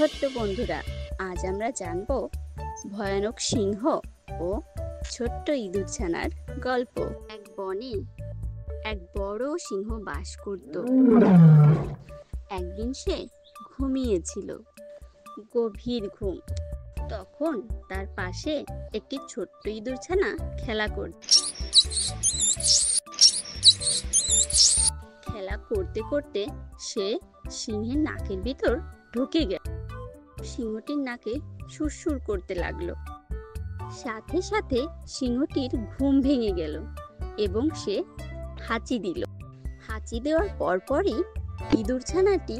ছোট্ট বন্ধুরা, আজ আমরা জানব ভয়ানক সিংহ ও ছোট্ট ইঁদুরছানার গল্প। এক বনে এক বড় সিংহ বাস করত। একদিন সে ঘুমিয়েছিল, গভীর ঘুম। তখন তার পাশে একটি ছোট্ট ইঁদুরছানা খেলা করতে করতে সে সিংহের নাকের ভিতর ঢুকে গেল। সিংহটির নাকে সুরসুর করতে লাগলো। সাথে সাথে সিংহটির ঘুম ভেঙে গেল এবং সে হাঁচি দিল। হাঁচি দেওয়ার পরপরই ইঁদুরছানাটি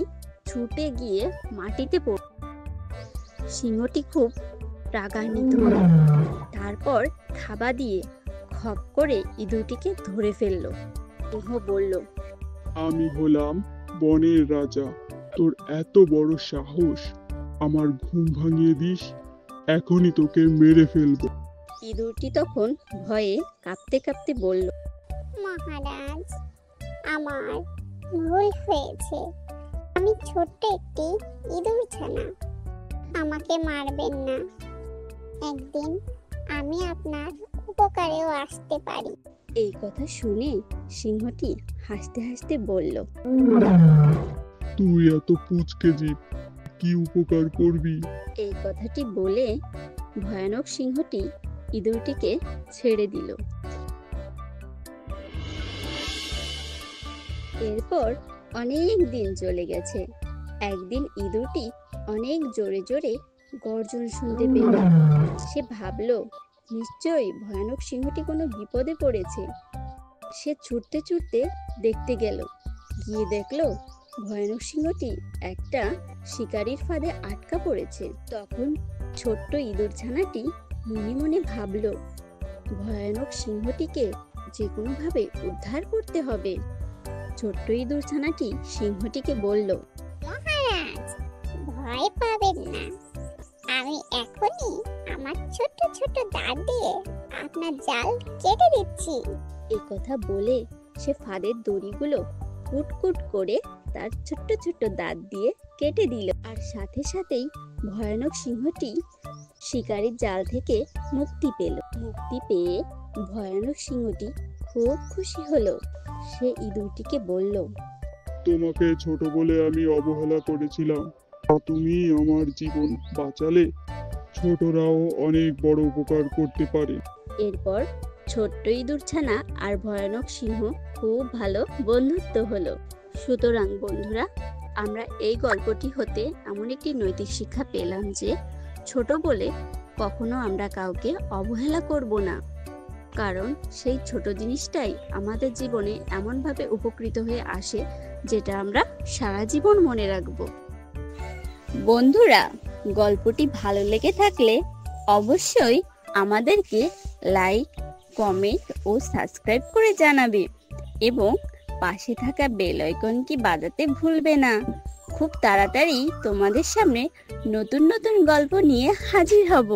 ছুটে গিয়ে মাটিতে পড়ল। সিংহটি খুব রাগান্বিত হল। তারপর থাবা দিয়ে খপ করে ইঁদুরটিকে ধরে ফেলল। সিংহ বলল, আমি হলাম বনের রাজা, তোর এত বড় সাহস আমার ঘুম ভাঙিয়ে দিস, এখনই তোকে মেরে ফেলবো। ইঁদুরটি তখন ভয়ে কাঁপতে কাঁপতে বলল, মহারাজ, আমার ভুল হয়েছে। আমি ছোট্ট একটি ইঁদুরছানা, আমাকে মারবেন না। একদিন আমি আপনার উপকারেও আসতে পারি। এই কথা শুনে সিংহটি হাসতে হাসতে বলল, তুই এত পুচকে জীব, কি উপকার করবি? এই কথাটি বলে ভয়ানক সিংহটি ইঁদুরটিকে ছেড়ে দিল। এরপর অনেক দিন চলে গেছে। একদিন ইঁদুরটি অনেক জোরে জোরে গর্জন শুনতে পেল। সে ভাবলো, নিশ্চয়ই ভয়ানক সিংহটি কোনো বিপদে পড়েছে। সে ছুটতে ছুটতে দেখতে গেল। গিয়ে দেখলো ভয়ানক সিংহটি একটা শিকারীর ফাঁদে আটকা পড়েছে। তখন ছোট্ট ইঁদুরছানাটি মনে মনে ভাবলো, ভয়ানক সিংহটিকে যে কোনোভাবে উদ্ধার করতে হবে। ছোট্ট ইঁদুরছানাটি সিংহটিকে বলল, মহারাজ, ভয় পাবেন না। আমি এখনই আমার ছোট ছোট দাঁত দিয়ে আপনার জাল কেটে দিচ্ছি। এই কথা বলে সে ফাঁদের দড়িগুলো কুটকুট করে তার ছোট্ট ছোট্ট দাঁত দিয়ে কেটে দিল। আর সাথে সাথেই ভয়ানক সিংহটি শিকারীর জাল থেকে মুক্তি পেল। মুক্তি পেয়ে ভয়ানক সিংহটি খুব খুশি হলো। সে ইঁদুরটিকে বলল, তোমাকে ছোট বলে আমি অবহেলা করেছিলাম, তুমি আমার জীবন বাঁচালে। ছোটরাও অনেক বড় উপকার করতে পারে। এরপর ছোট্ট ইঁদুরছানা আর ভয়ানক সিংহ খুব ভালো বন্ধুত্ব হলো। সুতরাং বন্ধুরা, আমরা এই গল্পটি হতে এমন একটি নৈতিক শিক্ষা পেলাম যে ছোট বলে কখনো আমরা কাউকে অবহেলা করব না, কারণ সেই ছোট জিনিসটাই আমাদের জীবনে এমনভাবে উপকৃত হয়ে আসে যেটা আমরা সারা জীবন মনে রাখব। বন্ধুরা, গল্পটি ভালো লেগে থাকলে অবশ্যই আমাদেরকে লাইক, কমেন্ট ও সাবস্ক্রাইব করে জানাবে এবং পাশে থাকা বেল আইকনটি বাজাতে ভুলবে না। খুব তাড়াতাড়ি তোমাদের সামনে নতুন নতুন গল্প নিয়ে হাজির হব।